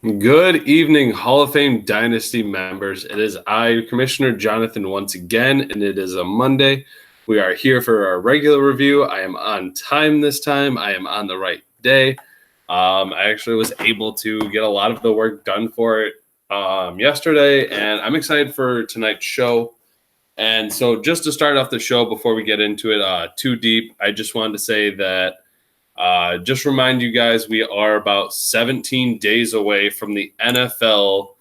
Good evening, Hall of Fame Dynasty members. It is I, Commissioner Jonathan, once again, and it is a Monday. We are here for our regular review. I am on time this time. I am on the right day. I actually was able to get a lot of the work done for it yesterday, and I'm excited for tonight's show. And so just to start off the show, before we get into it too deep, I just wanted to say that just remind you guys, we are about 17 days away from the NFL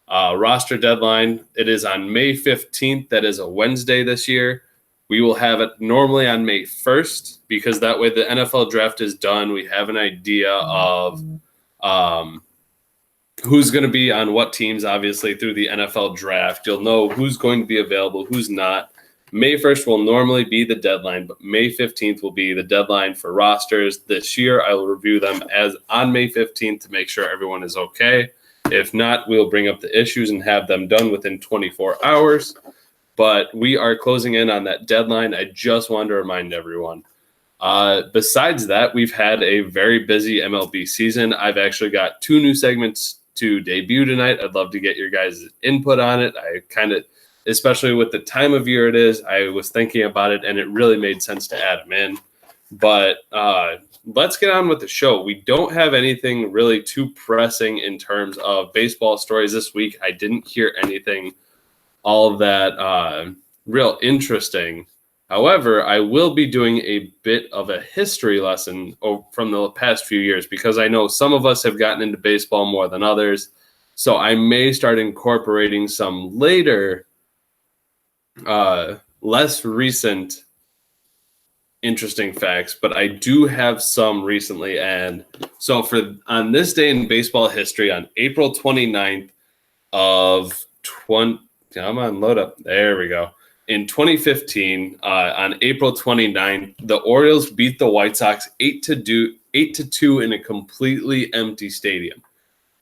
roster deadline. It is on May 15th. That is a Wednesday this year. We will have it normally on May 1st because that way the NFL draft is done. We have an idea of who's going to be on what teams, obviously, through the NFL draft. You'll know who's going to be available, who's not. May 1st will normally be the deadline, but May 15th will be the deadline for rosters. This year, I will review them as on May 15th to make sure everyone is okay. If not, we'll bring up the issues and have them done within 24 hours. But we are closing in on that deadline. I just wanted to remind everyone. Besides that, we've had a very busy MLB season. I've actually got 2 new segments to debut tonight. I'd love to get your guys' input on it. Especially with the time of year it is, I was thinking about it, and it really made sense to add them in. But let's get on with the show. We don't have anything really too pressing in terms of baseball stories this week. I didn't hear anything all of that real interesting. However, I will be doing a bit of a history lesson from the past few years because I know some of us have gotten into baseball more than others. So I may start incorporating some later less recent interesting facts, but I do have some recently. And so on this day in baseball history, on April 29th of come on, load up. There we go. In 2015, on April 29th, the Orioles beat the White Sox 8-2 in a completely empty stadium.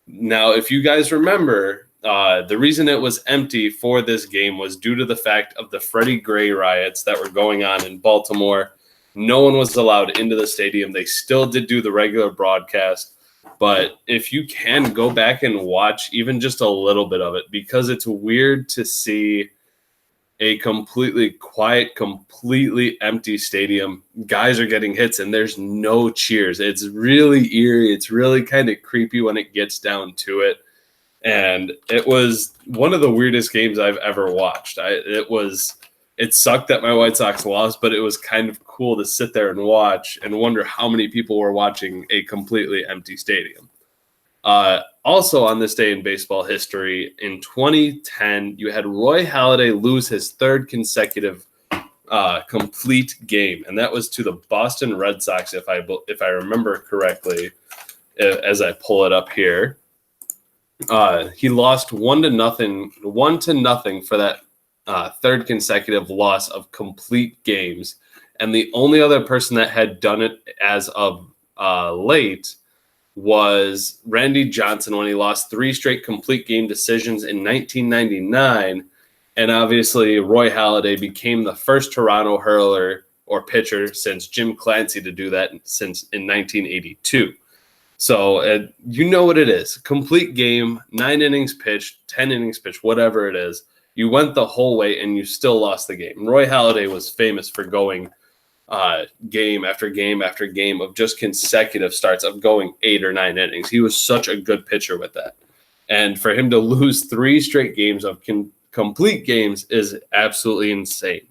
Now, if you guys remember, the reason it was empty for this game was due to the fact of the Freddie Gray riots that were going on in Baltimore. No one was allowed into the stadium. They still did do the regular broadcast. But if you can go back and watch even just a little bit of it, because it's weird to see a completely quiet, completely empty stadium. Guys are getting hits and there's no cheers. It's really eerie. It's really kind of creepy when it gets down to it. And it was one of the weirdest games I've ever watched. It sucked that my White Sox lost, but it was kind of cool to sit there and watch and wonder how many people were watching a completely empty stadium. Also on this day in baseball history, in 2010, you had Roy Halladay lose his 3rd consecutive complete game, and that was to the Boston Red Sox, if I remember correctly, as I pull it up here. He lost 1-0 for that 3rd consecutive loss of complete games, and the only other person that had done it as of late was Randy Johnson when he lost 3 straight complete game decisions in 1999. And obviously, Roy Halladay became the first Toronto hurler or pitcher since Jim Clancy to do that since in 1982. So you know what it is. Complete game, 9 innings pitched, 10 innings pitched, whatever it is. You went the whole way and you still lost the game. Roy Halladay was famous for going game after game after game of just consecutive starts of going 8 or 9 innings. He was such a good pitcher with that. And for him to lose 3 straight games of complete games is absolutely insane.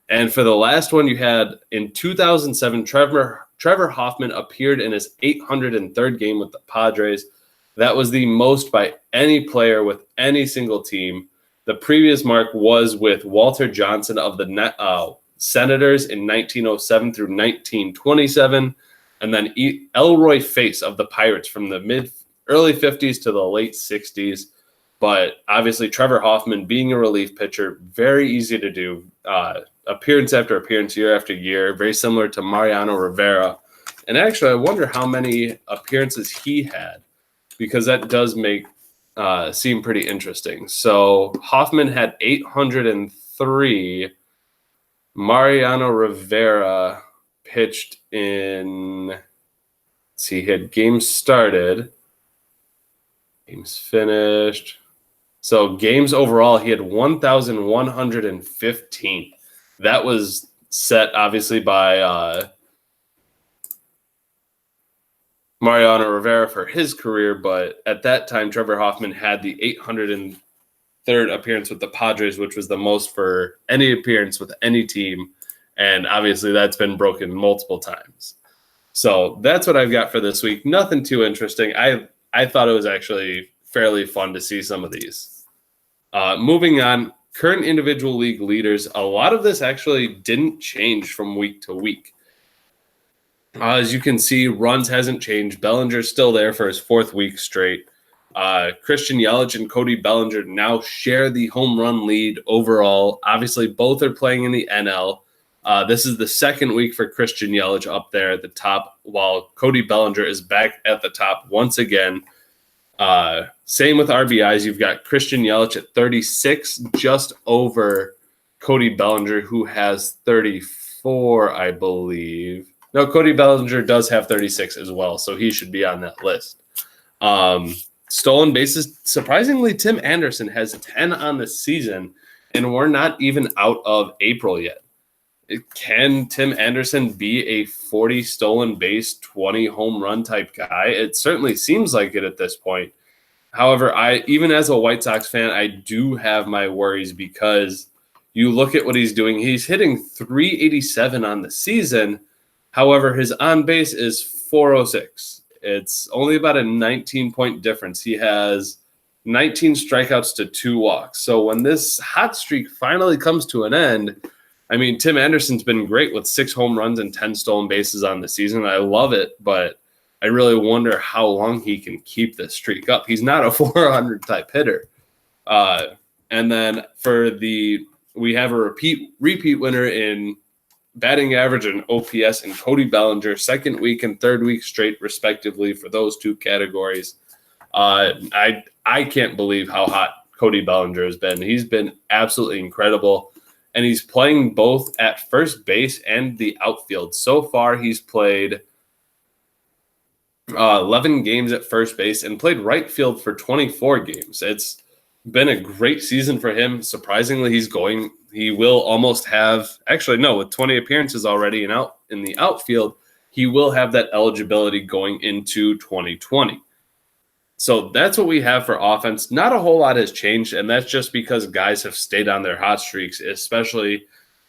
And for the last one you had in 2007, Trevor Hoffman appeared in his 803rd game with the Padres. That was the most by any player with any single team. The previous mark was with Walter Johnson of the Senators in 1907 through 1927, and then Elroy Face of the Pirates from the early 50s to the late 60s. But obviously, Trevor Hoffman being a relief pitcher, very easy to do, appearance after appearance, year after year, very similar to Mariano Rivera. And actually, I wonder how many appearances he had, because that does make seem pretty interesting. So Hoffman had 803. Mariano Rivera pitched in, let's see, he had games started Games finished. So games overall, he had 1,115. That was set, obviously, by Mariano Rivera for his career, but at that time, Trevor Hoffman had the 803rd appearance with the Padres, which was the most for any appearance with any team, and obviously that's been broken multiple times. So that's what I've got for this week. Nothing too interesting. I thought it was actually fairly fun to see some of these. Moving on, current individual league leaders, a lot of this actually didn't change from week to week. As you can see, runs hasn't changed. Bellinger's still there for his 4th week straight. Christian Yelich and Cody Bellinger now share the home run lead overall. Obviously, both are playing in the NL. This is the 2nd week for Christian Yelich up there at the top, while Cody Bellinger is back at the top once again. Same with RBIs. You've got Christian Yelich at 36, just over Cody Bellinger, who has 34, I believe. No, Cody Bellinger does have 36 as well, so he should be on that list. Stolen bases, surprisingly, Tim Anderson has 10 on the season, and we're not even out of April yet. Can Tim Anderson be a 40 stolen base, 20 home run type guy? It certainly seems like it at this point. However, even as a White Sox fan, I do have my worries because you look at what he's doing. He's hitting 387 on the season. However, his on base is 406. It's only about a 19-point difference. He has 19 strikeouts to 2 walks. So when this hot streak finally comes to an end, I mean, Tim Anderson's been great with 6 home runs and 10 stolen bases on the season. I love it, but I really wonder how long he can keep this streak up. He's not a 400 type hitter. And then we have a repeat winner in batting average and OPS and Cody Bellinger, 2nd week and 3rd week straight, respectively, for those 2 categories. I can't believe how hot Cody Bellinger has been. He's been absolutely incredible, and he's playing both at first base and the outfield. So far, he's played 11 games at first base and played right field for 24 games. It's been a great season for him. Surprisingly, he will almost have, with 20 appearances already in the outfield, he will have that eligibility going into 2020. So that's what we have for offense. Not a whole lot has changed, and that's just because guys have stayed on their hot streaks, especially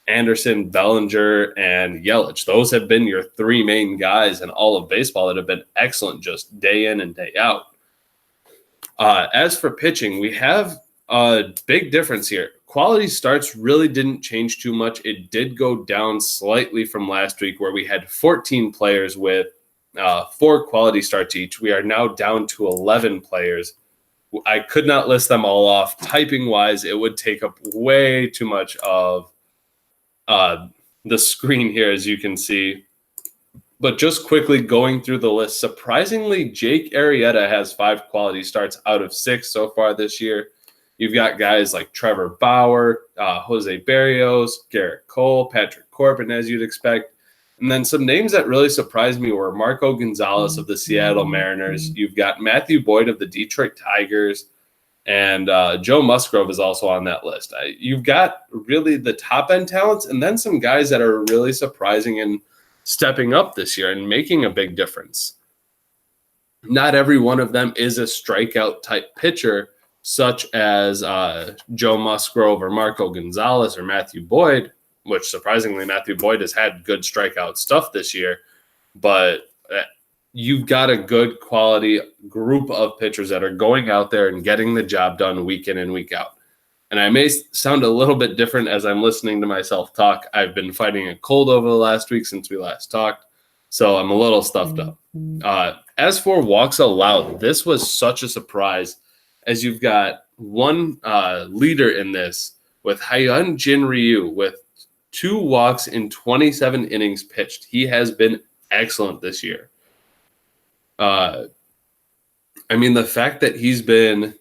Anderson, Bellinger, and Yelich. Those have been your 3 main guys in all of baseball that have been excellent just day in and day out. As for pitching, we have a big difference here. Quality starts really didn't change too much. It did go down slightly from last week where we had 14 players with 4 quality starts each. We are now down to 11 players. I could not list them all off. Typing-wise, it would take up way too much of the screen here, as you can see. But just quickly going through the list, surprisingly, Jake Arrieta has 5 quality starts out of 6 so far this year. You've got guys like Trevor Bauer, Jose Barrios, Garrett Cole, Patrick Corbin, as you'd expect. And then some names that really surprised me were Marco Gonzalez of the Seattle Mariners. You've got Matthew Boyd of the Detroit Tigers, and Joe Musgrove is also on that list. You've got really the top-end talents and then some guys that are really surprising and stepping up this year and making a big difference. Not every one of them is a strikeout-type pitcher, such as Joe Musgrove or Marco Gonzalez or Matthew Boyd, which surprisingly Matthew Boyd has had good strikeout stuff this year. But you've got a good quality group of pitchers that are going out there and getting the job done week in and week out. And I may sound a little bit different as I'm listening to myself talk. I've been fighting a cold over the last week since we last talked, so I'm a little stuffed up. As for walks allowed, this was such a surprise, as you've got one leader in this with Hyun Jin Ryu with 2 walks in 27 innings pitched. He has been excellent this year. The fact that he's been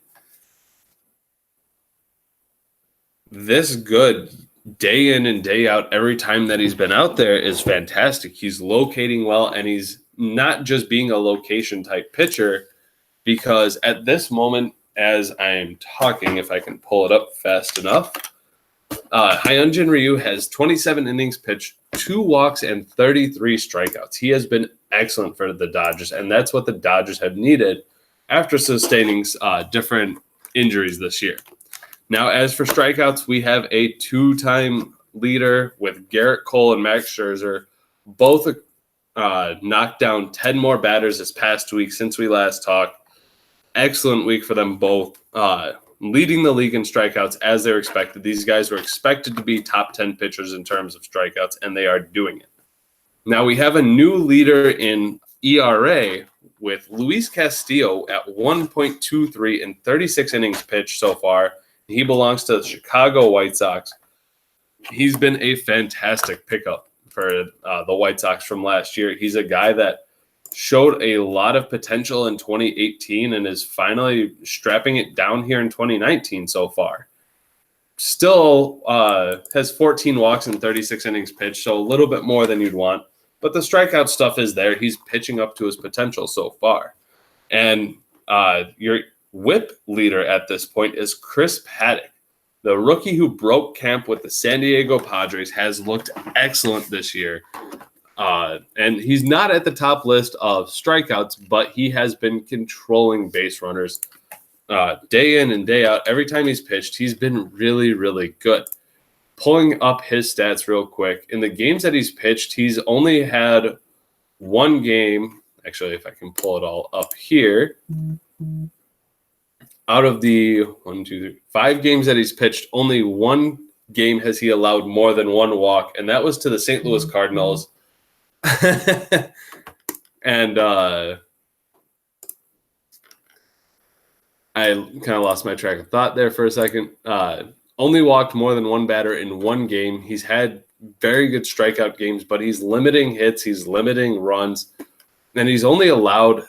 this good day in and day out every time that he's been out there is fantastic. He's locating well, and he's not just being a location type pitcher. because at this moment, as I'm talking, if I can pull it up fast enough, Hyunjin Ryu has 27 innings pitched, 2 walks, and 33 strikeouts. He has been excellent for the Dodgers, and that's what the Dodgers have needed after sustaining different injuries this year. Now, as for strikeouts, we have a 2-time leader with Garrett Cole and Max Scherzer, both knocked down 10 more batters this past week since we last talked. Excellent week for them both, leading the league in strikeouts as they were expected. These guys were expected to be top 10 pitchers in terms of strikeouts, and they are doing it. Now we have a new leader in ERA with Luis Castillo at 1.23 in 36 innings pitched so far. He belongs to the Chicago White Sox. He's been a fantastic pickup for the White Sox from last year. He's a guy that showed a lot of potential in 2018 and is finally strapping it down here in 2019 so far. Still has 14 walks and 36 innings pitched, so a little bit more than you'd want. But the strikeout stuff is there. He's pitching up to his potential so far. And your whip leader at this point is Chris Paddock. The rookie who broke camp with the San Diego Padres has looked excellent this year. And he's not at the top list of strikeouts, but he has been controlling base runners day in and day out. Every time he's pitched, he's been really, really good. Pulling up his stats real quick. In the games that he's pitched, he's only had one game. Actually, if I can pull it all up here. Out of the 5 games that he's pitched, only one game has he allowed more than one walk, and that was to the St. Louis Cardinals. And I kind of lost my track of thought there for a second. Only walked more than one batter in one game. He's had very good strikeout games, but he's limiting hits. He's limiting runs. And he's allowed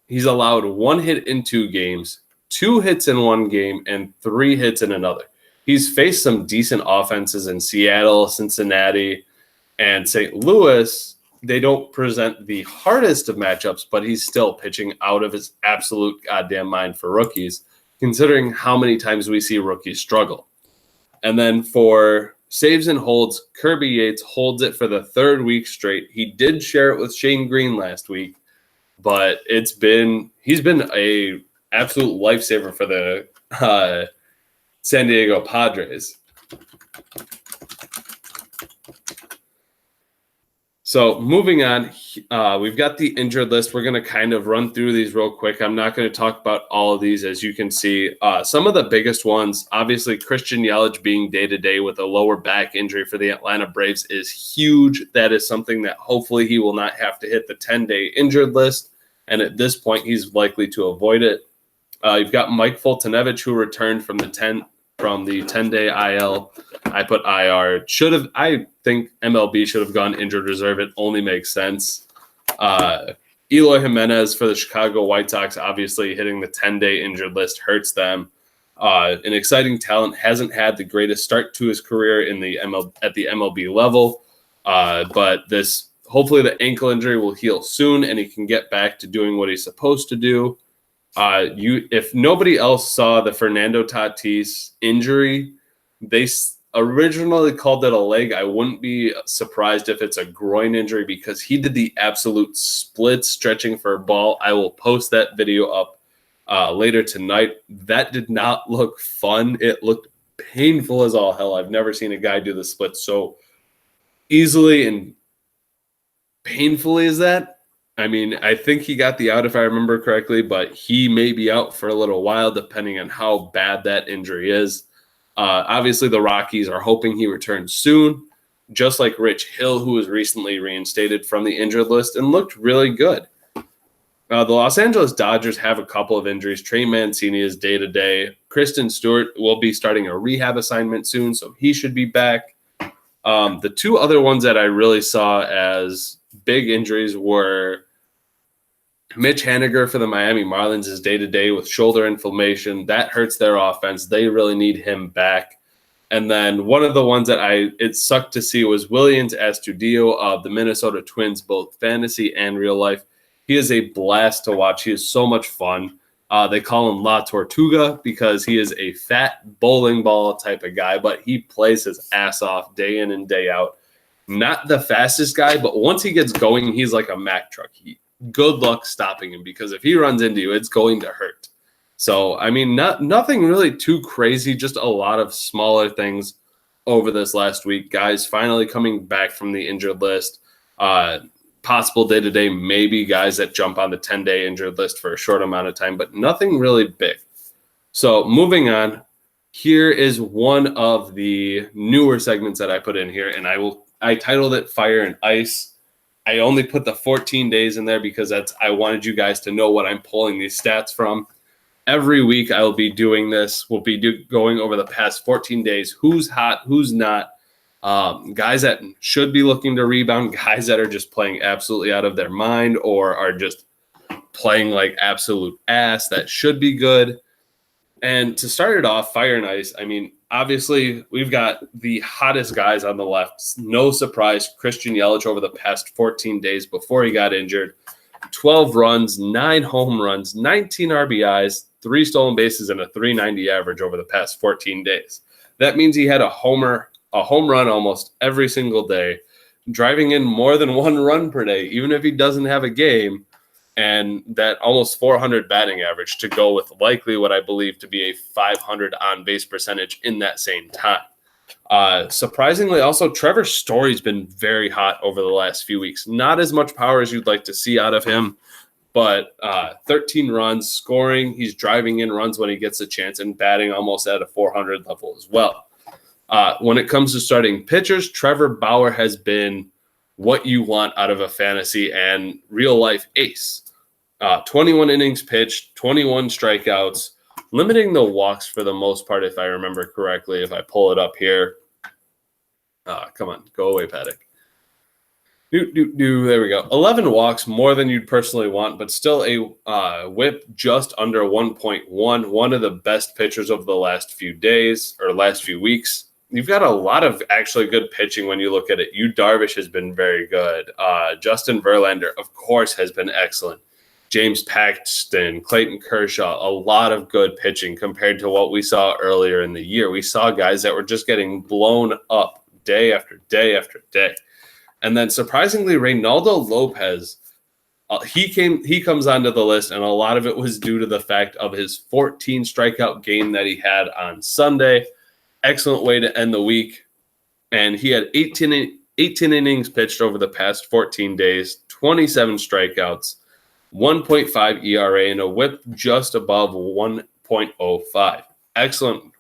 1 hit in 2 games, 2 hits in 1 game, and 3 hits in another. He's faced some decent offenses in Seattle, Cincinnati, and St. Louis. They don't present the hardest of matchups, but he's still pitching out of his absolute goddamn mind for rookies, considering how many times we see rookies struggle. And then for saves and holds, Kirby Yates holds it for the 3rd week straight. He did share it with Shane Green last week, but he's been a absolute lifesaver for the San Diego Padres. So moving on, we've got the injured list. We're going to kind of run through these real quick. I'm not going to talk about all of these, as you can see. Some of the biggest ones, obviously Christian Yelich being day-to-day with a lower back injury for the Atlanta Braves is huge. That is something that hopefully he will not have to hit the 10-day injured list, and at this point he's likely to avoid it. You've got Mike Foltynewicz, who returned from the 10-day IL. I put IR. I think MLB should have gone injured reserve. It only makes sense. Eloy Jimenez for the Chicago White Sox, obviously hitting the 10-day injured list hurts them. An exciting talent, hasn't had the greatest start to his career at the MLB level, but hopefully the ankle injury will heal soon and he can get back to doing what he's supposed to do. If nobody else saw the Fernando Tatis injury, they originally called it a leg. I wouldn't be surprised if it's a groin injury because he did the absolute split stretching for a ball. I will post that video up later tonight. That did not look fun. It looked painful as all hell. I've never seen a guy do the split so easily and painfully as that. I mean, I think he got the out if I remember correctly, but he may be out for a little while depending on how bad that injury is. Obviously, the Rockies are hoping he returns soon, just like Rich Hill, who was recently reinstated from the injured list and looked really good. The Los Angeles Dodgers have a couple of injuries. Trey Mancini is day-to-day. Kristen Stewart will be starting a rehab assignment soon, so he should be back. The 2 other ones that I really saw as big injuries were Mitch Haniger for the Miami Marlins is day-to-day with shoulder inflammation. That hurts their offense. They really need him back. And then one of the ones that it sucked to see was Willians Astudillo of the Minnesota Twins, both fantasy and real life. He is a blast to watch. He is so much fun. They call him La Tortuga because he is a fat bowling ball type of guy, but he plays his ass off day in and day out. Not the fastest guy, but once he gets going, he's like a Mack truck. Good luck stopping him, because if he runs into you, it's going to hurt. So, I mean, nothing really too crazy, just a lot of smaller things over this last week. Guys finally coming back from the injured list. Possible day-to-day, maybe guys that jump on the 10-day injured list for a short amount of time, but nothing really big. So moving on, here is one of the newer segments that I put in here, and I titled it Fire and Ice. I only put the 14 days in there because I wanted you guys to know what I'm pulling these stats from. Every week I will be doing this. We'll be going over the past 14 days, who's hot, who's not. Guys that should be looking to rebound, guys that are just playing absolutely out of their mind or are just playing like absolute ass that should be good. And to start it off, Fire and Ice, I mean, obviously we've got the hottest guys on the left. No surprise, Christian Yelich over the past 14 days before he got injured. 12 runs, 9 home runs, 19 RBIs, 3 stolen bases, and a 390 average over the past 14 days. That means he had a home run almost every single day, driving in more than 1 run per day, even if he doesn't have a game, and that almost 400 batting average to go with likely what I believe to be a 500 on-base percentage in that same time. Surprisingly, also, Trevor Story's been very hot over the last few weeks. Not as much power as you'd like to see out of him, but 13 runs, scoring. He's driving in runs when he gets a chance and batting almost at a 400 level as well. When it comes to starting pitchers, Trevor Bauer has been what you want out of a fantasy and real-life ace. 21 innings pitched, 21 strikeouts, limiting the walks for the most part, if I remember correctly, if I pull it up here. Come on, go away, Paddock. There we go. 11 walks, more than you'd personally want, but still a whip just under 1.1, one of the best pitchers of the last few days or last few weeks. You've got a lot of actually good pitching when you look at it. Yu Darvish has been very good. Justin Verlander, of course, has been excellent. James Paxton, Clayton Kershaw, a lot of good pitching compared to what we saw earlier in the year. We saw guys that were just getting blown up day after day after day. And then surprisingly, Reynaldo Lopez, he comes onto the list, and a lot of it was due to the fact of his 14 strikeout game that he had on Sunday. Excellent way to end the week. And he had 18 innings pitched over the past 14 days, 27 strikeouts, 1.5 ERA, and a whip just above 1.05. Excellent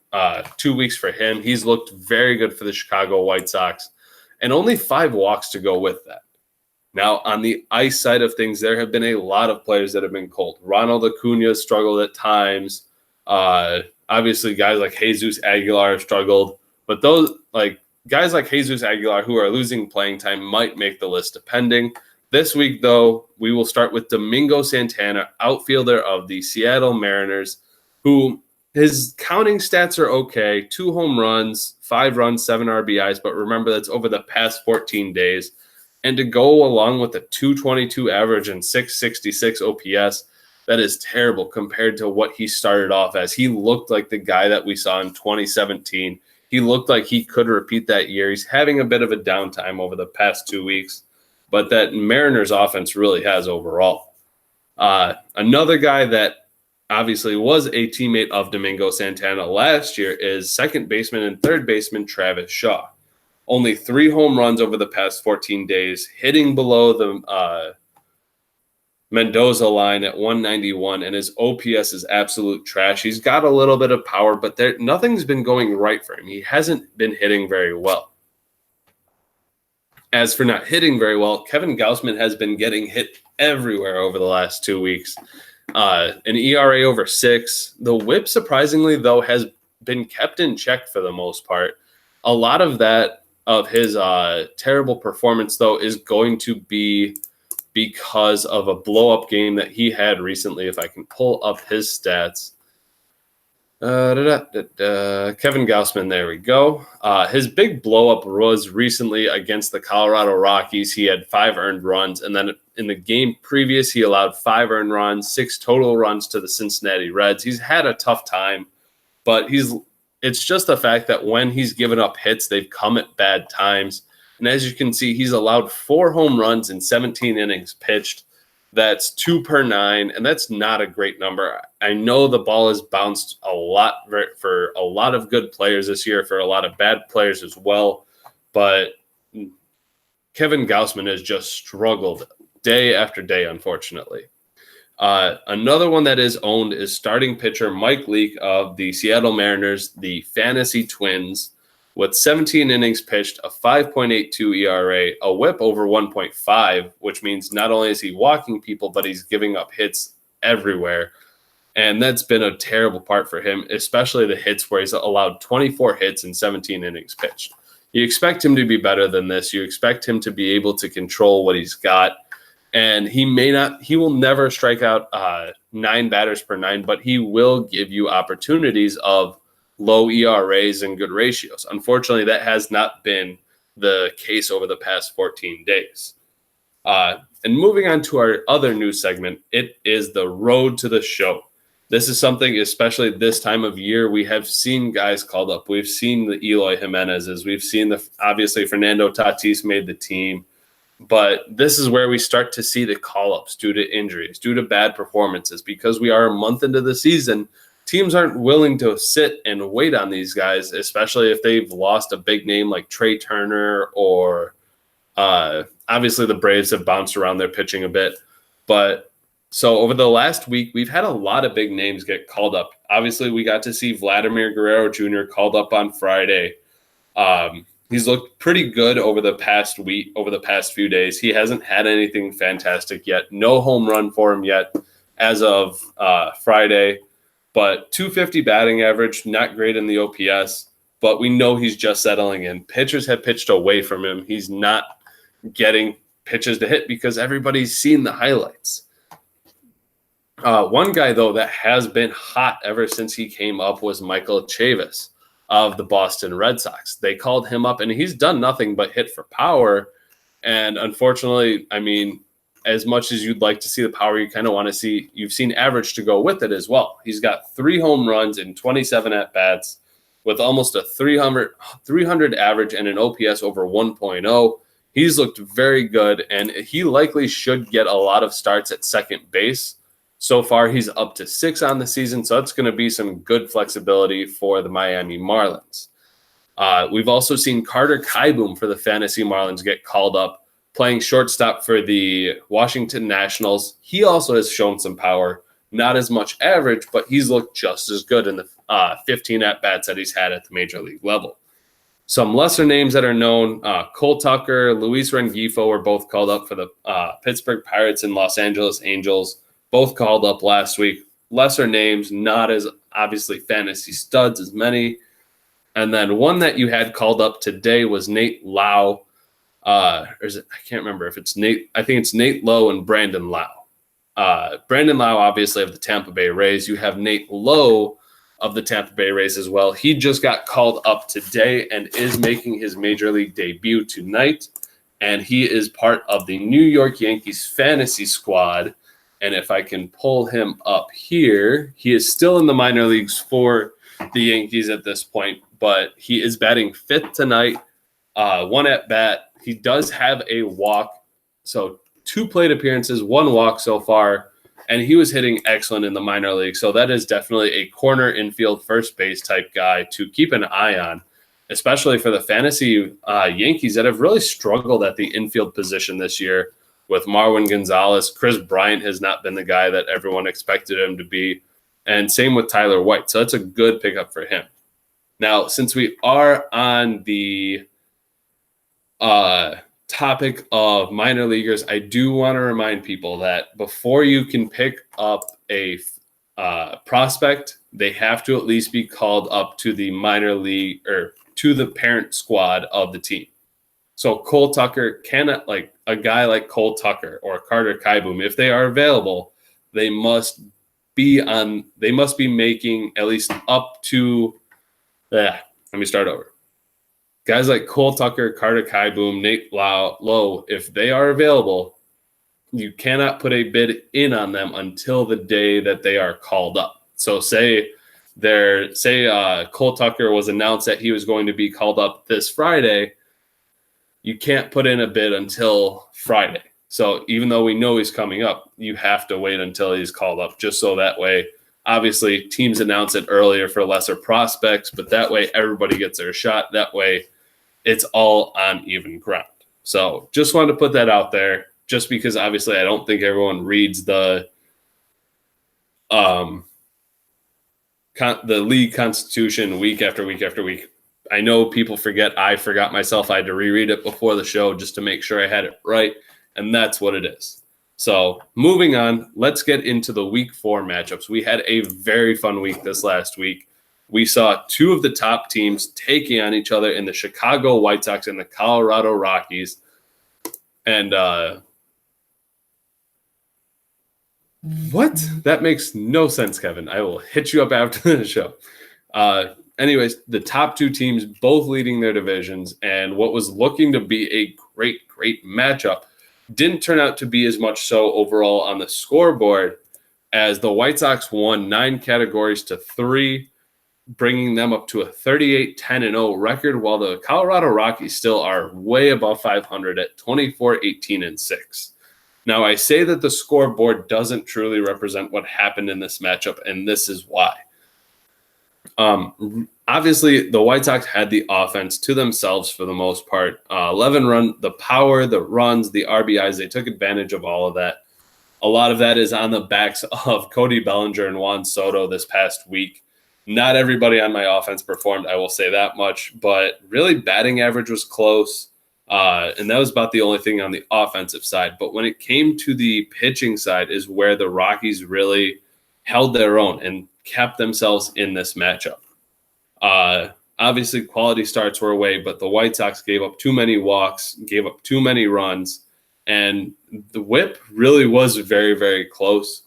2 weeks for him. He's looked very good for the Chicago White Sox, and only 5 walks to go with that. Now, on the ice side of things, there have been a lot of players that have been cold. Ronald Acuna struggled at times. Obviously, guys like Jesus Aguilar have struggled. But those guys like Jesus Aguilar who are losing playing time might make the list depending. This week, though, we will start with Domingo Santana, outfielder of the Seattle Mariners, who his counting stats are okay. 2 home runs, 5 runs, 7 RBIs. But remember, that's over the past 14 days. And to go along with a 222 average and 666 OPS, that is terrible compared to what he started off as. He looked like the guy that we saw in 2017. He looked like he could repeat that year. He's having a bit of a downtime over the past 2 weeks, but that Mariners offense really has overall. Another guy that obviously was a teammate of Domingo Santana last year is second baseman and third baseman Travis Shaw. Only 3 home runs over the past 14 days, hitting below the Mendoza line at 191, and his OPS is absolute trash. He's got a little bit of power, but nothing's been going right for him. He hasn't been hitting very well. As for not hitting very well, Kevin Gausman has been getting hit everywhere over the last 2 weeks. An ERA over 6. The whip, surprisingly, though, has been kept in check for the most part. A lot of that of his terrible performance, though, is going to be because of a blow-up game that he had recently. If I can pull up his stats. Kevin Gausman, there we go. His big blow-up was recently against the Colorado Rockies. He had 5 earned runs, and then in the game previous, he allowed 5 earned runs, 6 total runs to the Cincinnati Reds. He's had a tough time, but it's just the fact that when he's given up hits, they've come at bad times. And as you can see, he's allowed 4 home runs in 17 innings pitched. That's 2 per 9, and that's not a great number. I know the ball has bounced a lot for a lot of good players this year, for a lot of bad players as well. But Kevin Gausman has just struggled day after day, unfortunately. Another one that is owned is starting pitcher Mike Leake of the Seattle Mariners, the Fantasy Twins, with 17 innings pitched, a 5.82 ERA, a whip over 1.5, which means not only is he walking people, but he's giving up hits everywhere. And that's been a terrible part for him, especially the hits where he's allowed 24 hits in 17 innings pitched. You expect him to be better than this. You expect him to be able to control what he's got. And he will never strike out 9 batters per 9, but he will give you opportunities of low ERAs and good ratios. Unfortunately, that has not been the case over the past 14 days. And moving on to our other news segment, it is the road to the show. This is something, especially this time of year, we have seen guys called up. We've seen the Eloy Jimenez's. We've seen obviously Fernando Tatis made the team. But this is where we start to see the call-ups due to injuries, due to bad performances, because we are a month into the season. Teams aren't willing to sit and wait on these guys, especially if they've lost a big name like Trey Turner or obviously the Braves have bounced around their pitching a bit. But so over the last week, we've had a lot of big names get called up. Obviously, we got to see Vladimir Guerrero Jr. called up on Friday. He's looked pretty good over the past week, over the past few days. He hasn't had anything fantastic yet. No home run for him yet as of Friday. But 250 batting average, not great in the OPS, but we know he's just settling in. Pitchers have pitched away from him. He's not getting pitches to hit because everybody's seen the highlights. One guy, though, that has been hot ever since he came up was Michael Chavis of the Boston Red Sox. They called him up, and he's done nothing but hit for power. And unfortunately, I mean, as much as you'd like to see the power, you kind of want to see, you've seen average to go with it as well. He's got 3 home runs in 27 at-bats with almost a 300 average and an OPS over 1.0. He's looked very good, and he likely should get a lot of starts at second base. So far, he's up to 6 on the season, so that's going to be some good flexibility for the Miami Marlins. We've also seen Carter Kieboom for the Fantasy Marlins get called up, playing shortstop for the Washington Nationals. He also has shown some power, not as much average, but he's looked just as good in the 15 at-bats that he's had at the major league level. Some lesser names that are known, Cole Tucker, Luis Rengifo were both called up for the Pittsburgh Pirates and Los Angeles Angels, both called up last week. Lesser names, not as obviously fantasy studs as many. And then one that you had called up today was Nate Lau. Or is it? I can't remember if it's Nate. I think it's Nate Lowe and Brandon Lau. Brandon Lau, obviously, of the Tampa Bay Rays. You have Nate Lowe of the Tampa Bay Rays as well. He just got called up today and is making his major league debut tonight. And he is part of the New York Yankees fantasy squad. And if I can pull him up here, he is still in the minor leagues for the Yankees at this point, but he is batting 5th tonight, 1 at bat. He does have a walk, so 2 plate appearances, 1 walk so far, and he was hitting excellent in the minor league. So that is definitely a corner infield first base type guy to keep an eye on, especially for the fantasy Yankees that have really struggled at the infield position this year with Marwin Gonzalez. Chris Bryant has not been the guy that everyone expected him to be, and same with Tyler White. So that's a good pickup for him. Now, since we are on the topic of minor leaguers, I do want to remind people that before you can pick up a prospect, they have to at least be called up to the minor league or to the parent squad of the team. So Cole Tucker cannot, like a guy like Cole Tucker or Carter Kieboom, if they are available, they must be making at least up to let me start over. Guys like Cole Tucker, Carter Kieboom, Nate Lowe, if they are available, you cannot put a bid in on them until the day that they are called up. So say Cole Tucker was announced that he was going to be called up this Friday, you can't put in a bid until Friday. So even though we know he's coming up, you have to wait until he's called up, just so that way, obviously, teams announce it earlier for lesser prospects, but that way everybody gets their shot. That way it's all on even ground. So just wanted to put that out there, just because obviously I don't think everyone reads the league constitution week after week after week. I know people forget. I forgot myself. I had to reread it before the show just to make sure I had it right, and that's what it is. So moving on, let's get into the week 4 matchups. We had a very fun week this last week. We saw 2 of the top teams taking on each other in the Chicago White Sox and the Colorado Rockies. And what? That makes no sense, Kevin. I will hit you up after the show. Anyways, the top 2 teams both leading their divisions, and what was looking to be a great matchup didn't turn out to be as much so overall on the scoreboard, as the White Sox won 9 categories to 3, bringing them up to a 38-10-0 record, while the Colorado Rockies still are way above 500 at 24-18-6. Now, I say that the scoreboard doesn't truly represent what happened in this matchup, and this is why. Obviously, the White Sox had the offense to themselves for the most part. 11 run, the power, the runs, the RBIs, they took advantage of all of that. A lot of that is on the backs of Cody Bellinger and Juan Soto this past week. Not everybody on my offense performed, I will say that much, but really batting average was close, and that was about the only thing on the offensive side. But when it came to the pitching side is where the Rockies really held their own and kept themselves in this matchup. Obviously, quality starts were away, but the White Sox gave up too many walks, gave up too many runs, and the whip really was very, very close.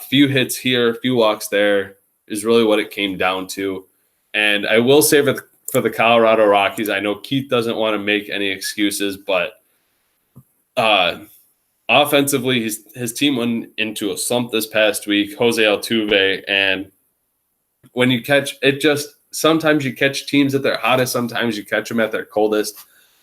Few hits here, few walks there is really what it came down to. And I will say for the Colorado Rockies, I know Keith doesn't want to make any excuses, but offensively, his team went into a slump this past week, Jose Altuve, and when you catch it, sometimes you catch teams at their hottest, sometimes you catch them at their coldest.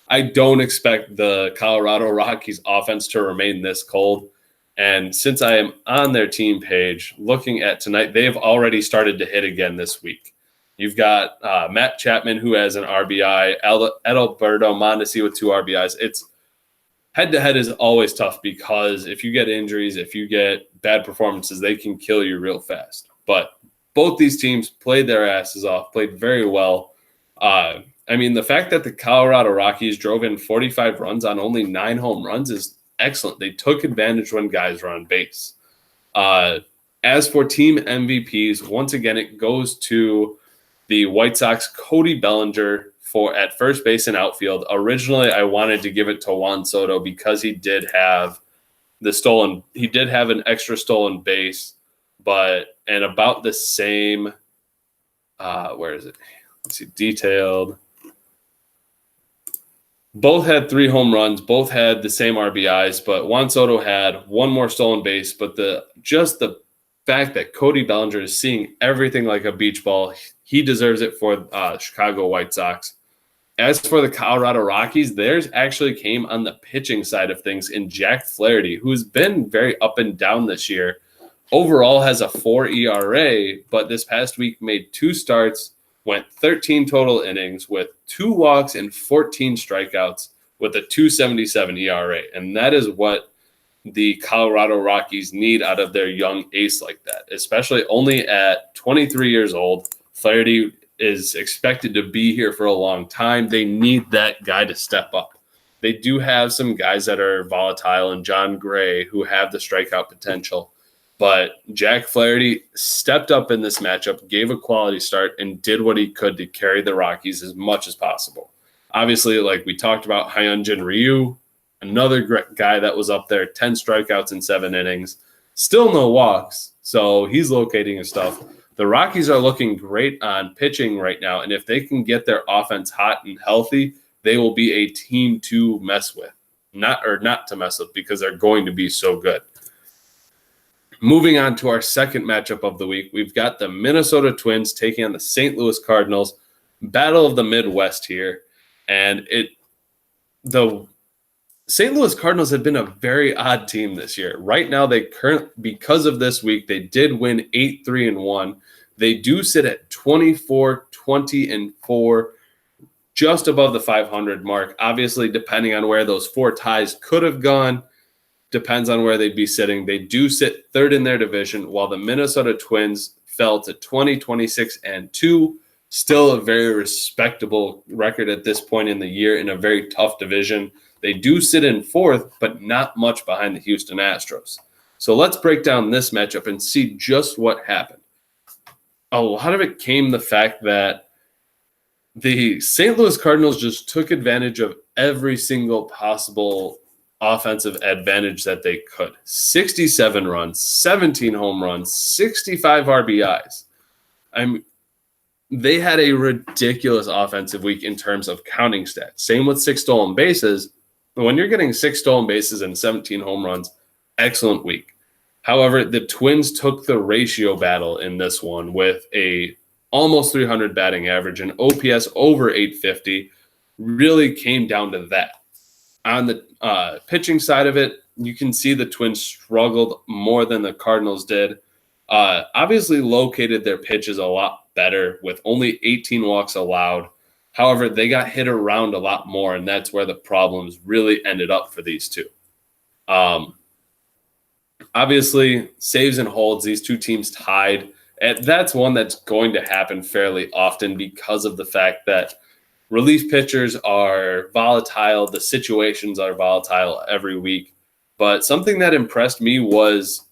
I don't expect the Colorado Rockies offense to remain this cold. And since I am on their team page looking at tonight, they've already started to hit again this week. You've got Matt Chapman, who has an RBI, Adalberto Mondesi with 2 RBIs. It's head-to-head is always tough because if you get injuries, if you get bad performances, they can kill you real fast. But both these teams played their asses off, played very well. The fact that the Colorado Rockies drove in 45 runs on only 9 home runs is excellent. They took advantage when guys were on base. As for team MVPs, once again, it goes to the White Sox, Cody Bellinger at first base and outfield. Originally, I wanted to give it to Juan Soto because he did have an extra stolen base, and about the same, where is it? Let's see, detailed. Both had 3 home runs. Both had the same RBIs, but Juan Soto had 1 more stolen base. But the fact that Cody Bellinger is seeing everything like a beach ball, he deserves it for Chicago White Sox. As for the Colorado Rockies, theirs actually came on the pitching side of things in Jack Flaherty, who's been very up and down this year. Overall has a 4 ERA, but this past week made 2 starts, went 13 total innings with 2 walks and 14 strikeouts with a 2.77 ERA. And that is what the Colorado Rockies need out of their young ace like that, especially only at 23 years old. Flaherty is expected to be here for a long time. They need that guy to step up. They do have some guys that are volatile and John Gray who have the strikeout potential. But Jack Flaherty stepped up in this matchup, gave a quality start, and did what he could to carry the Rockies as much as possible. Obviously, like we talked about, Hyunjin Ryu, another guy that was up there, 10 strikeouts in 7 innings. Still no walks, So he's locating his stuff. The Rockies are looking great on pitching right now, and if they can get their offense hot and healthy, they will be a team to mess with. Not to mess with, because they're going to be so good. Moving on to our second matchup of the week, we've got the Minnesota Twins taking on the St. Louis Cardinals. Battle of the Midwest here. And the St. Louis Cardinals have been a very odd team this year. Right now, because of this week, they did win 8-3-1. They do sit at 24-20-4, just above the 500 mark. Obviously, depending on where those 4 ties could have gone, depends on where they'd be sitting. They do sit third in their division, while the Minnesota Twins fell to 20-26-2. Still a very respectable record at this point in the year in a very tough division. They do sit in fourth, but not much behind the Houston Astros. So let's break down this matchup and see just what happened. A lot of it came the fact that the St. Louis Cardinals just took advantage of every single possible offensive advantage that they could. 67 runs, 17 home runs, 65 RBIs. They had a ridiculous offensive week in terms of counting stats. Same with 6 stolen bases. When you're getting 6 stolen bases and 17 home runs, excellent week. However, the Twins took the ratio battle in this one with a almost 300 batting average and OPS over 850. Really came down to that. On the pitching side of it, you can see the Twins struggled more than the Cardinals did. Obviously located their pitches a lot better with only 18 walks allowed. However, they got hit around a lot more, and that's where the problems really ended up for these two. Obviously, saves and holds, these two teams tied. And that's one that's going to happen fairly often because of the fact that relief pitchers are volatile. The situations are volatile every week. But something that impressed me was,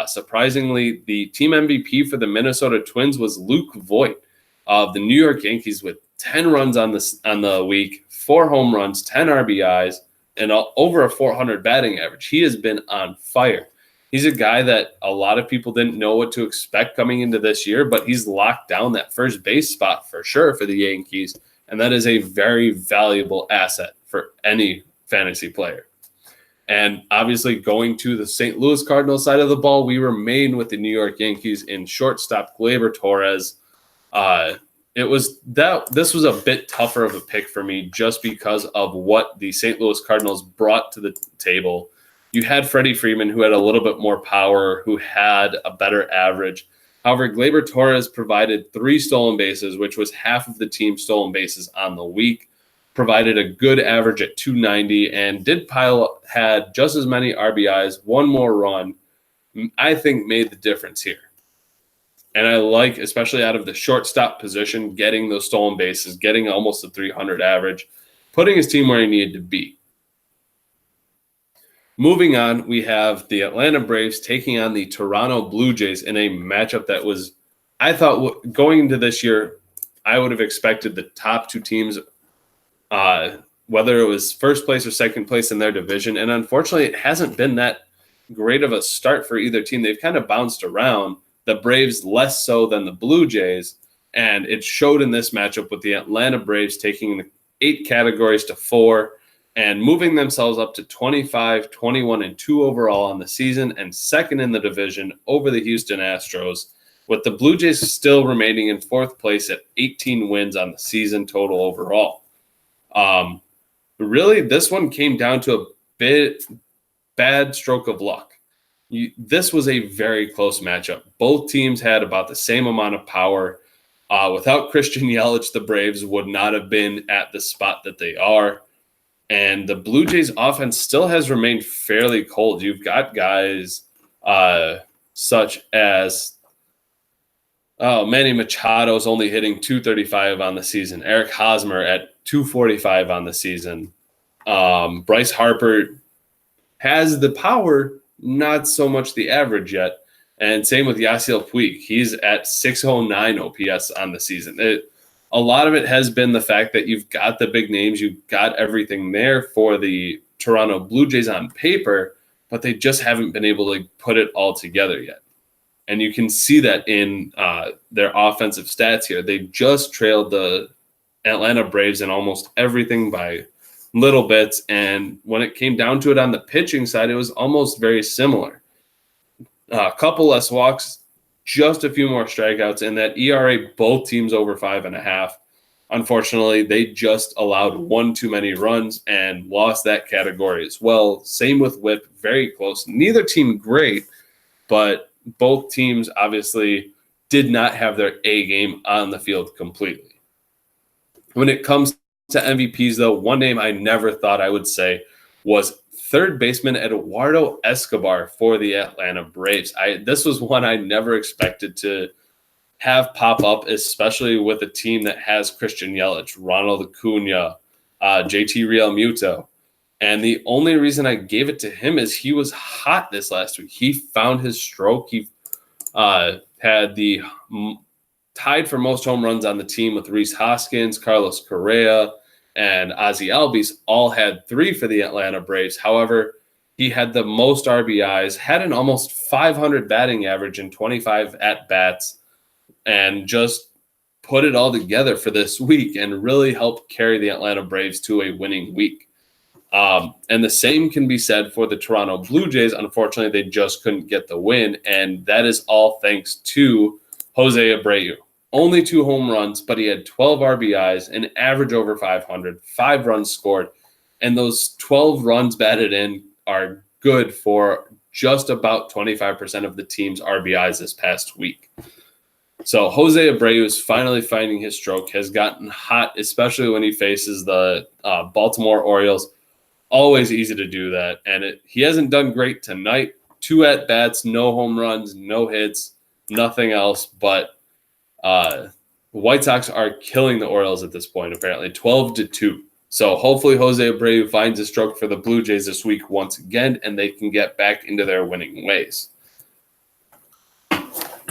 surprisingly, the team MVP for the Minnesota Twins was Luke Voit of the New York Yankees with 10 runs on the week, 4 home runs, 10 RBIs, and over a 400 batting average. He has been on fire. He's a guy that a lot of people didn't know what to expect coming into this year, but he's locked down that first base spot for sure for the Yankees, and that is a very valuable asset for any fantasy player. And obviously, going to the St. Louis Cardinals side of the ball, we remain with the New York Yankees in shortstop Gleyber Torres. This was a bit tougher of a pick for me just because of what the St. Louis Cardinals brought to the table. You had Freddie Freeman, who had a little bit more power, who had a better average. However, Gleyber Torres provided 3 stolen bases, which was half of the team's stolen bases on the week, provided a good average at 290, and had just as many RBIs, 1 more run, I think made the difference here. And I like, especially out of the shortstop position, getting those stolen bases, getting almost a 300 average, putting his team where he needed to be. Moving on, we have the Atlanta Braves taking on the Toronto Blue Jays in a matchup that was, I thought, going into this year, I would have expected the top 2 teams, whether it was first place or second place in their division. And unfortunately, it hasn't been that great of a start for either team. They've kind of bounced around. The Braves less so than the Blue Jays, and it showed in this matchup with the Atlanta Braves taking the 8 categories to 4 and moving themselves up to 25-21-2 overall on the season and second in the division over the Houston Astros, with the Blue Jays still remaining in 4th place at 18 wins on the season total overall. Really, this one came down to a bit bad stroke of luck. This was a very close matchup. Both teams had about the same amount of power. Without Christian Yelich, the Braves would not have been at the spot that they are. And the Blue Jays offense still has remained fairly cold. You've got guys such as Manny Machado's only hitting 235 on the season. Eric Hosmer at 245 on the season. Bryce Harper has the power, not so much the average yet. And same with Yasiel Puig. He's at 609 OPS on the season. A lot of it has been the fact that you've got the big names. You've got everything there for the Toronto Blue Jays on paper, but they just haven't been able to put it all together yet. And you can see that in their offensive stats here. They just trailed the Atlanta Braves in almost everything by little bits. And when it came down to it on the pitching side, it was almost very similar. A couple less walks, just a few more strikeouts, and that ERA, both teams over 5.5. Unfortunately, they just allowed one too many runs and lost that category as well. Same with WHIP, very close. Neither team great, but both teams obviously did not have their A game on the field completely. When it comes to MVPs, though, one name I never thought I would say was third baseman Eduardo Escobar for the Atlanta Braves. This was one I never expected to have pop up, especially with a team that has Christian Yelich, Ronald Acuna, JT Realmuto. And the only reason I gave it to him is he was hot this last week. He found his stroke. He had the tied for most home runs on the team with Rhys Hoskins, Carlos Correa, and Ozzie Albies all had 3 for the Atlanta Braves. However, he had the most RBIs, had an almost 500 batting average in 25 at-bats, and just put it all together for this week and really helped carry the Atlanta Braves to a winning week. And the same can be said for the Toronto Blue Jays. Unfortunately, they just couldn't get the win, and that is all thanks to Jose Abreu. Only 2 home runs, but he had 12 RBIs, an average over 500, 5 runs scored, and those 12 runs batted in are good for just about 25% of the team's RBIs this past week. So Jose Abreu is finally finding his stroke, has gotten hot, especially when he faces the Baltimore Orioles. Always easy to do that, and he hasn't done great tonight. 2 at-bats, no home runs, no hits, nothing else, but the White Sox are killing the Orioles at this point, apparently, 12-2. So hopefully Jose Abreu finds a stroke for the Blue Jays this week once again, and they can get back into their winning ways.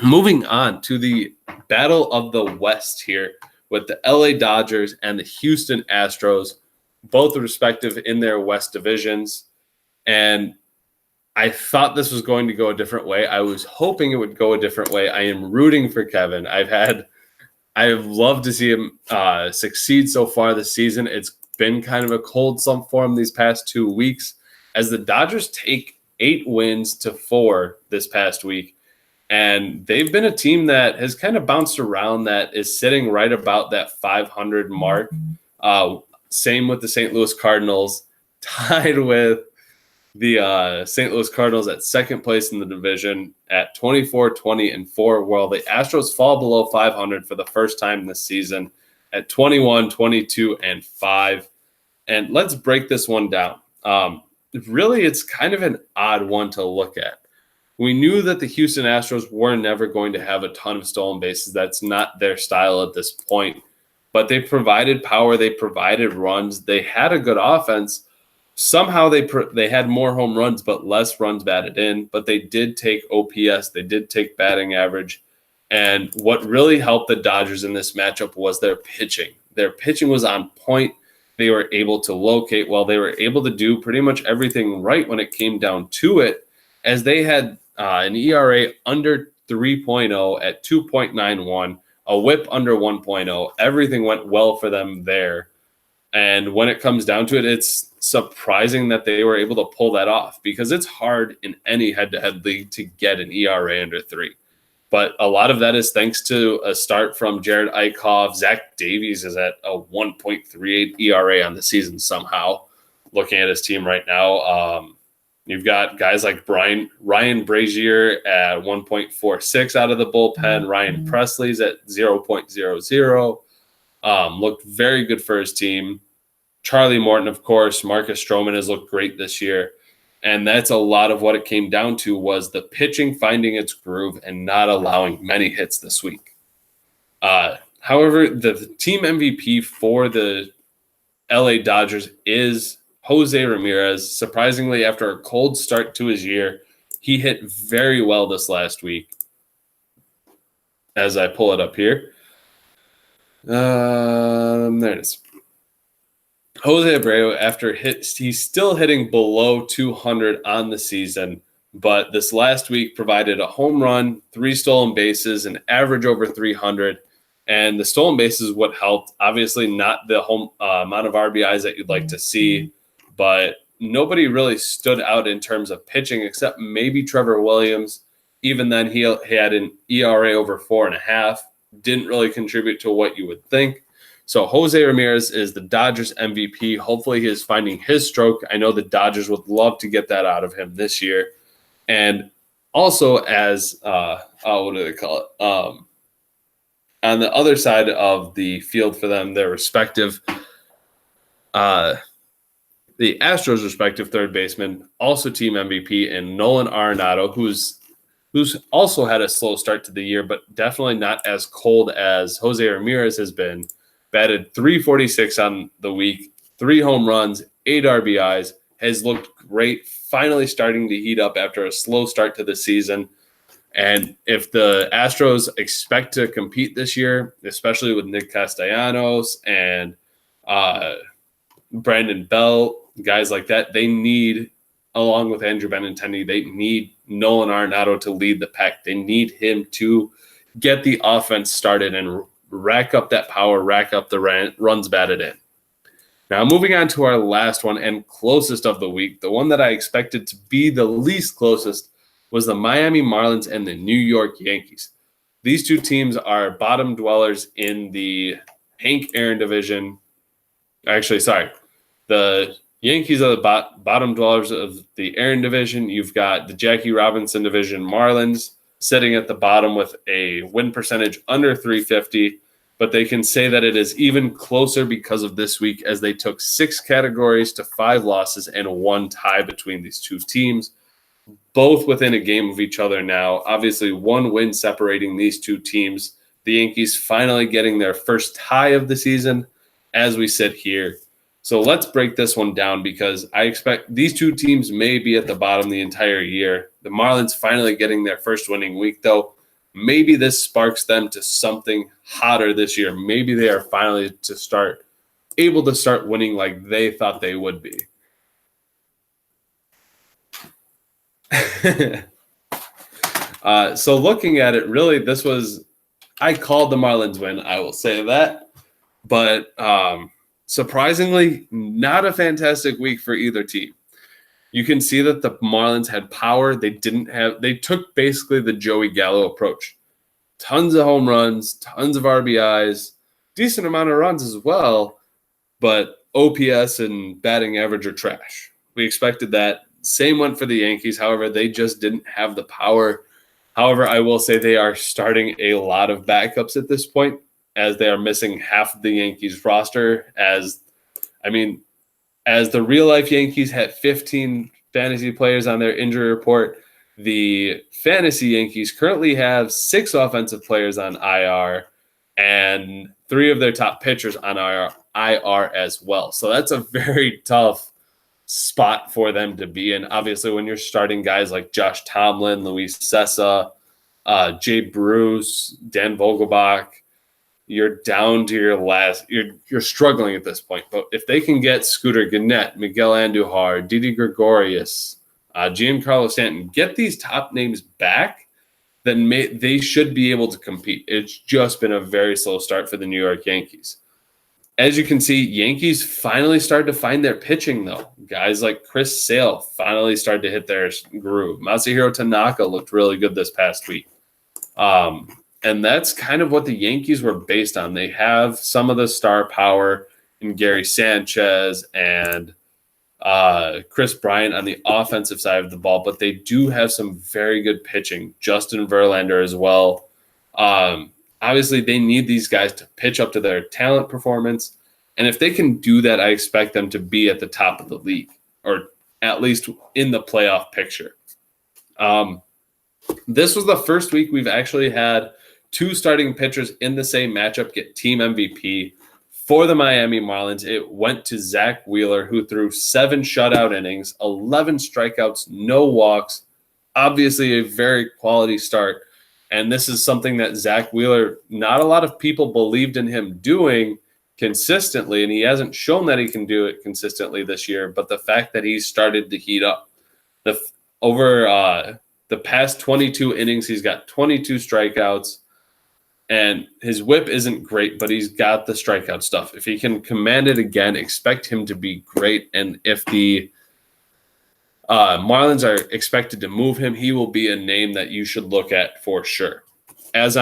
Moving on to the Battle of the West here with the LA Dodgers and the Houston Astros, both respective in their West divisions. And I thought this was going to go a different way. I was hoping it would go a different way. I am rooting for Kevin. I've loved to see him succeed so far this season. It's been kind of a cold slump for him these past 2 weeks as the Dodgers take 8 wins to 4 this past week. And they've been a team that has kind of bounced around, that is sitting right about that 500 mark. Same with the St. Louis Cardinals, tied with the St. Louis Cardinals at second place in the division at 24-20-4, while the Astros fall below 500 for the first time this season at 21-22-5. And let's break this one down. Really, it's kind of an odd one to look at. We knew that the Houston Astros were never going to have a ton of stolen bases. That's not their style at this point. But they provided power. They provided runs. They had a good offense. Somehow they had more home runs but less runs batted in. But they did take OPS. They did take batting average. And what really helped the Dodgers in this matchup was their pitching. Their pitching was on point. They were able to locate well. They were able to do pretty much everything right when it came down to it, as they had an ERA under 3.0 at 2.91, a whip under 1.0. Everything went well for them there. And when it comes down to it, it's surprising that they were able to pull that off, because it's hard in any head-to-head league to get an ERA under 3. But a lot of that is thanks to a start from Jared Eichhoff. Zach Davies is at a 1.38 ERA on the season somehow, looking at his team right now. You've got guys like Ryan Brazier at 1.46 out of the bullpen. Ryan Presley's at 0.00. Looked very good for his team. Charlie Morton, of course. Marcus Stroman has looked great this year. And that's a lot of what it came down to, was the pitching finding its groove and not allowing many hits this week. However, the team MVP for the LA Dodgers is Jose Ramirez. Surprisingly, after a cold start to his year, he hit very well this last week. As I pull it up here. There it is. Jose Abreu, he's still hitting below 200 on the season, but this last week provided a home run, 3 stolen bases, an average over 300. And the stolen bases what helped. Obviously, not the home amount of RBIs that you'd like to see, but nobody really stood out in terms of pitching except maybe Trevor Williams. Even then, he had an ERA over 4.5. Didn't really contribute to what you would think. So Jose Ramirez is the Dodgers MVP. Hopefully he is finding his stroke. I know the Dodgers would love to get that out of him this year. And also as, what do they call it? On the other side of the field for them, their respective, the Astros' respective third baseman, also team MVP, and Nolan Arenado, who's also had a slow start to the year, but definitely not as cold as Jose Ramirez has been. Batted .346 on the week, 3 home runs, 8 RBIs, has looked great, finally starting to heat up after a slow start to the season. And if the Astros expect to compete this year, especially with Nick Castellanos and Brandon Bell, guys like that, they need, along with Andrew Benintendi, they need Nolan Arenado to lead the pack. They need him to get the offense started and rack up that power, rack up the runs batted in. Now, moving on to our last one and closest of the week, the one that I expected to be the least closest was the Miami Marlins and the New York Yankees. These two teams are bottom dwellers in the Hank Aaron division. Actually, sorry. The Yankees are the bottom dwellers of the Aaron division. You've got the Jackie Robinson division Marlins sitting at the bottom with a win percentage under 350, but they can say that it is even closer because of this week as they took 6 categories to 5 losses and 1 tie between these two teams, both within a game of each other now. Obviously, 1 win separating these two teams. The Yankees finally getting their first tie of the season as we sit here. So let's break this one down because I expect these two teams may be at the bottom the entire year. The Marlins finally getting their first winning week, though. Maybe this sparks them to something hotter this year. Maybe they are finally able to start winning like they thought they would be. So looking at it, really, I called the Marlins win, I will say that. But surprisingly, not a fantastic week for either team. You can see that the Marlins had power. They took basically the Joey Gallo approach. Tons of home runs, tons of RBIs, decent amount of runs as well, but OPS and batting average are trash. We expected that. Same went for the Yankees. However, they just didn't have the power. However, I will say they are starting a lot of backups at this point, as they are missing half of the Yankees roster. As the real-life Yankees had 15 fantasy players on their injury report, the fantasy Yankees currently have 6 offensive players on IR and 3 of their top pitchers on IR as well. So that's a very tough spot for them to be in. Obviously, when you're starting guys like Josh Tomlin, Luis Cessa, Jay Bruce, Dan Vogelbach, you're down to your last. You're struggling at this point. But if they can get Scooter Gennett, Miguel Andujar, Didi Gregorius, Giancarlo Stanton, get these top names back, then they should be able to compete. It's just been a very slow start for the New York Yankees. As you can see, Yankees finally started to find their pitching, though. Guys like Chris Sale finally started to hit their groove. Masahiro Tanaka looked really good this past week. And that's kind of what the Yankees were based on. They have some of the star power in Gary Sanchez and Chris Bryant on the offensive side of the ball, but they do have some very good pitching. Justin Verlander as well. Obviously, they need these guys to pitch up to their talent performance. And if they can do that, I expect them to be at the top of the league, or at least in the playoff picture. This was the first week we've actually had 2 starting pitchers in the same matchup get team MVP. For the Miami Marlins, it went to Zach Wheeler, who threw 7 shutout innings, 11 strikeouts, no walks. Obviously, a very quality start. And this is something that Zach Wheeler, not a lot of people believed in him doing consistently, and he hasn't shown that he can do it consistently this year, but the fact that he started to heat up. Over the past 22 innings, he's got 22 strikeouts, and his whip isn't great, but he's got the strikeout stuff. If he can command it again, expect him to be great. And if the Marlins are expected to move him, he will be a name that you should look at for sure. As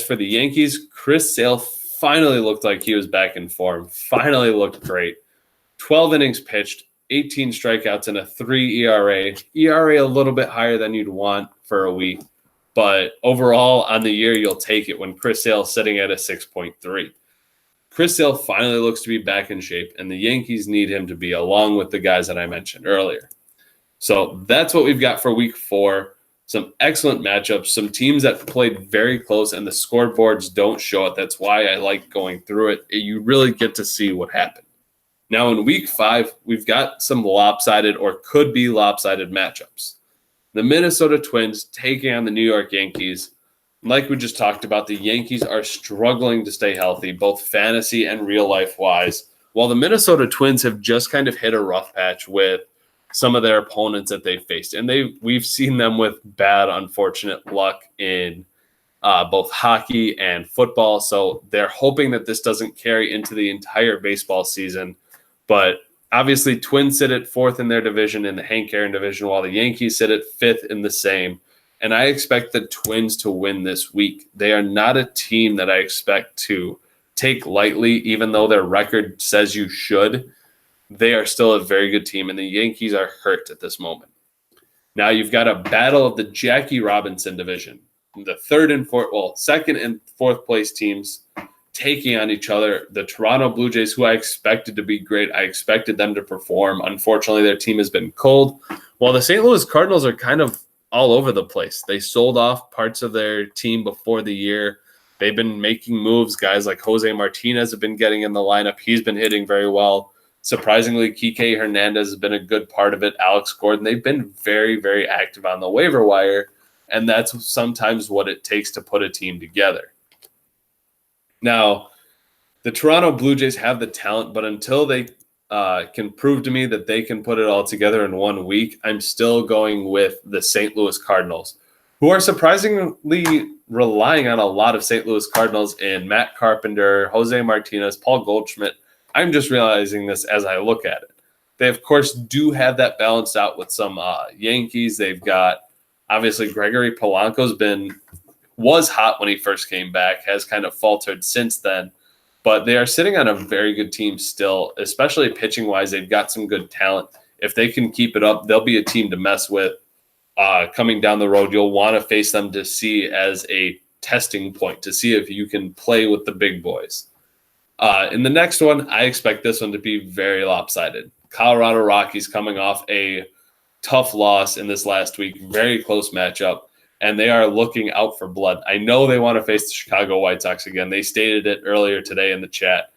for the Yankees, Chris Sale finally looked like he was back in form. Finally looked great. 12 innings pitched, 18 strikeouts, and a 3 ERA. ERA a little bit higher than you'd want for a week. But overall, on the year, you'll take it when Chris Sale is sitting at a 6.3. Chris Sale finally looks to be back in shape, and the Yankees need him to be, along with the guys that I mentioned earlier. So that's what we've got for week 4. Some excellent matchups, some teams that played very close, and the scoreboards don't show it. That's why I like going through it. You really get to see what happened. Now in week 5, we've got some lopsided or could be lopsided matchups. The Minnesota Twins taking on the New York Yankees. Like we just talked about, the Yankees are struggling to stay healthy, both fantasy and real life wise, while the Minnesota Twins have just kind of hit a rough patch with some of their opponents that they faced. And we've seen them with bad, unfortunate luck in both hockey and football. So they're hoping that this doesn't carry into the entire baseball season. But obviously, Twins sit at 4th in their division in the Hank Aaron division, while the Yankees sit at 5th in the same. And I expect the Twins to win this week. They are not a team that I expect to take lightly, even though their record says you should. They are still a very good team, and the Yankees are hurt at this moment. Now you've got a battle of the Jackie Robinson division. The second and fourth place teams taking on each other. The Toronto Blue Jays, who I expected to be great. I expected them to perform. Unfortunately, their team has been cold. While the St. Louis Cardinals are kind of all over the place. They sold off parts of their team before the year. They've been making moves. Guys like Jose Martinez have been getting in the lineup. He's been hitting very well. Surprisingly, Kike Hernandez has been a good part of it. Alex Gordon, they've been very, very active on the waiver wire, and that's sometimes what it takes to put a team together. Now, the Toronto Blue Jays have the talent, but until they can prove to me that they can put it all together in 1 week, I'm still going with the St. Louis Cardinals, who are surprisingly relying on a lot of St. Louis Cardinals in Matt Carpenter, Jose Martinez, Paul Goldschmidt. I'm just realizing this as I look at it. They, of course, do have that balanced out with some Yankees. They've got, obviously, Gregory Polanco's was hot when he first came back, has kind of faltered since then. But they are sitting on a very good team still, especially pitching-wise. They've got some good talent. If they can keep it up, they'll be a team to mess with coming down the road. You'll want to face them to see as a testing point, to see if you can play with the big boys. In the next one, I expect this one to be very lopsided. Colorado Rockies coming off a tough loss in this last week, very close matchup, and they are looking out for blood. I know they want to face the Chicago White Sox again. They stated it earlier today in the chat,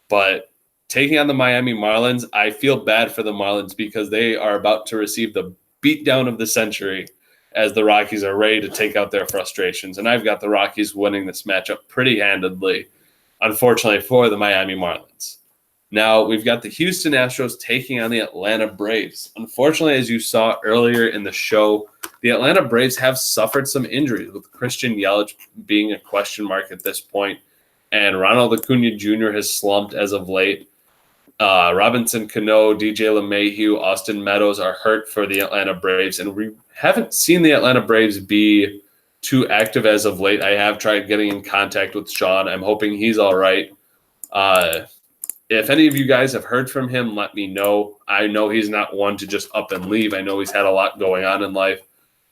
but taking on the Miami Marlins, I feel bad for the Marlins because they are about to receive the beatdown of the century as the Rockies are ready to take out their frustrations, and I've got the Rockies winning this matchup pretty handedly, unfortunately, for the Miami Marlins. Now, we've got the Houston Astros taking on the Atlanta Braves. Unfortunately, as you saw earlier in the show, the Atlanta Braves have suffered some injuries, with Christian Yelich being a question mark at this point, and Ronald Acuna Jr. has slumped as of late. Robinson Cano, DJ LeMahieu, Austin Meadows are hurt for the Atlanta Braves, and we haven't seen the Atlanta Braves be too active as of late. I have tried getting in contact with Sean. I'm hoping he's all right. If any of you guys have heard from him, let me know. I know he's not one to just up and leave. I know he's had a lot going on in life.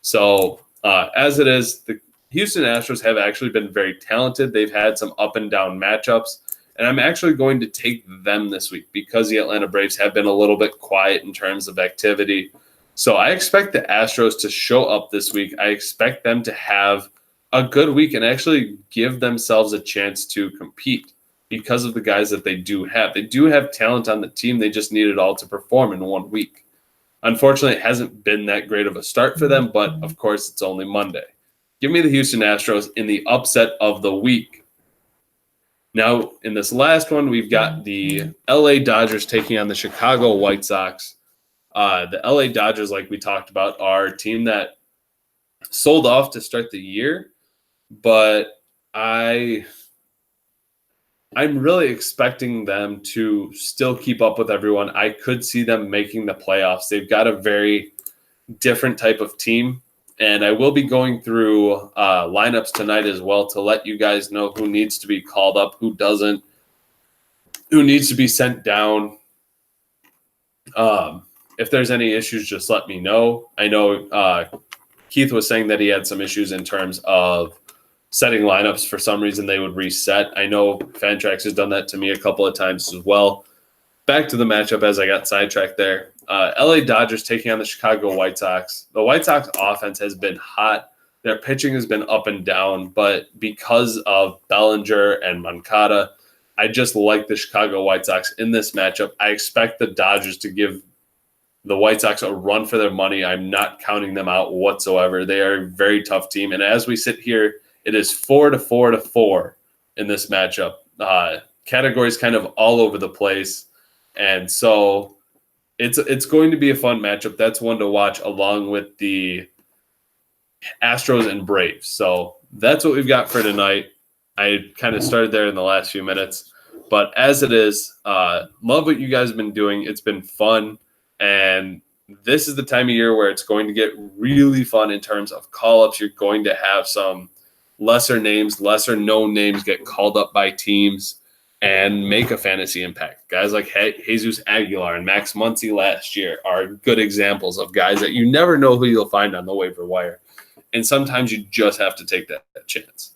So as it is, the Houston Astros have actually been very talented. They've had some up and down matchups, and I'm actually going to take them this week because the Atlanta Braves have been a little bit quiet in terms of activity. So I expect the Astros to show up this week. I expect them to have a good week and actually give themselves a chance to compete because of the guys that they do have. They do have talent on the team. They just need it all to perform in 1 week. Unfortunately, it hasn't been that great of a start for them, but of course, it's only Monday. Give me the Houston Astros in the upset of the week. Now, in this last one, we've got the LA Dodgers taking on the Chicago White Sox. The LA Dodgers, like we talked about, are a team that sold off to start the year, but I'm really expecting them to still keep up with everyone. I could see them making the playoffs. They've got a very different type of team, and I will be going through lineups tonight as well to let you guys know who needs to be called up, who doesn't, who needs to be sent down. If there's any issues, just let me know. I know Keith was saying that he had some issues in terms of setting lineups. For some reason, they would reset. I know Fantrax has done that to me a couple of times as well. Back to the matchup as I got sidetracked there. LA Dodgers taking on the Chicago White Sox. The White Sox offense has been hot. Their pitching has been up and down, but because of Bellinger and Moncada, I just like the Chicago White Sox in this matchup. I expect the Dodgers to give the White Sox a run for their money. I'm not counting them out whatsoever. They are a very tough team. And as we sit here, it is 4-4 in this matchup. Categories kind of all over the place. And so it's going to be a fun matchup. That's one to watch along with the Astros and Braves. So that's what we've got for tonight. I kind of started there in the last few minutes. But as it is, love what you guys have been doing. It's been fun. And this is the time of year where it's going to get really fun in terms of call-ups. You're going to have some lesser names, lesser known names get called up by teams and make a fantasy impact. Guys like Jesus Aguilar and Max Muncy last year are good examples of guys that you never know who you'll find on the waiver wire. And sometimes you just have to take that chance.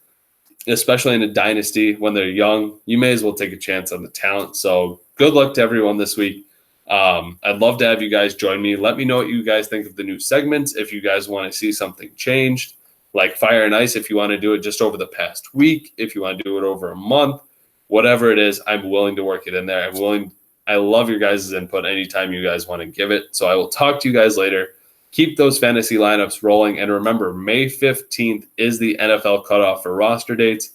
Especially in a dynasty when they're young, you may as well take a chance on the talent. So good luck to everyone this week. I'd love to have you guys join me. Let me know what you guys think of the new segments. If you guys want to see something changed, like Fire and Ice, if you want to do it just over the past week, if you want to do it over a month, whatever it is, I'm willing to work it in there. I love your guys' input anytime you guys want to give it. So I will talk to you guys later. Keep those fantasy lineups rolling. And remember, May 15th is the NFL cutoff for roster dates.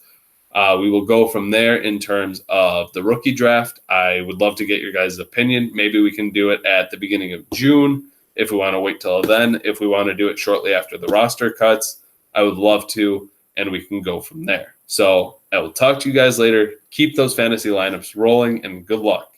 We will go from there in terms of the rookie draft. I would love to get your guys' opinion. Maybe we can do it at the beginning of June if we want to wait till then. If we want to do it shortly after the roster cuts, I would love to, and we can go from there. So I will talk to you guys later. Keep those fantasy lineups rolling, and good luck.